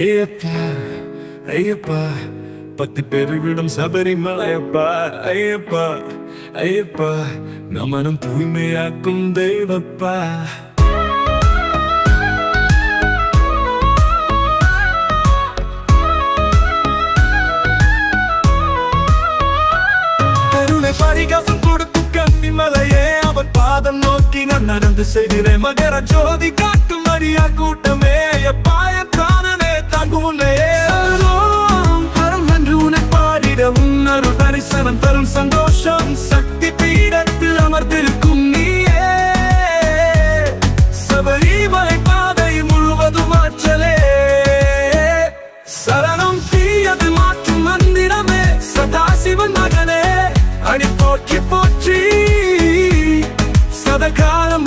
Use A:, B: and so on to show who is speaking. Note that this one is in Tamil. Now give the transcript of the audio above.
A: ஐயப்பா ஐயப்பா பத்து பேரிடம் சபரிமலையப்பா ஐயப்பா ஐயப்பா நமனம் தூய்மையாக்கும் தெய்வப்பா. பெருமை பரிகாசம் கொடுக்கும் கன்னிமலையே அவன் பாதம் நோக்கி நான் நடந்து செய்கிறேன். மகர ஜோதி காட்டும் அரியா கூட்டமே பாயத்தானே தகுனே பரம் என்று உன்னை பாடிட உன்னரு தரிசனம் தரும் சந்தோஷம். சக்தி பீடத்தில் அமர்ந்திருக்கும் நீயே சபரிமலை பாதை முழுவதும் ஆற்றலே. சரணம் தீயது மாற்றும் மந்திரமே சதாசிவன் மகனே அடி போற்றி போற்றி சதகாலம்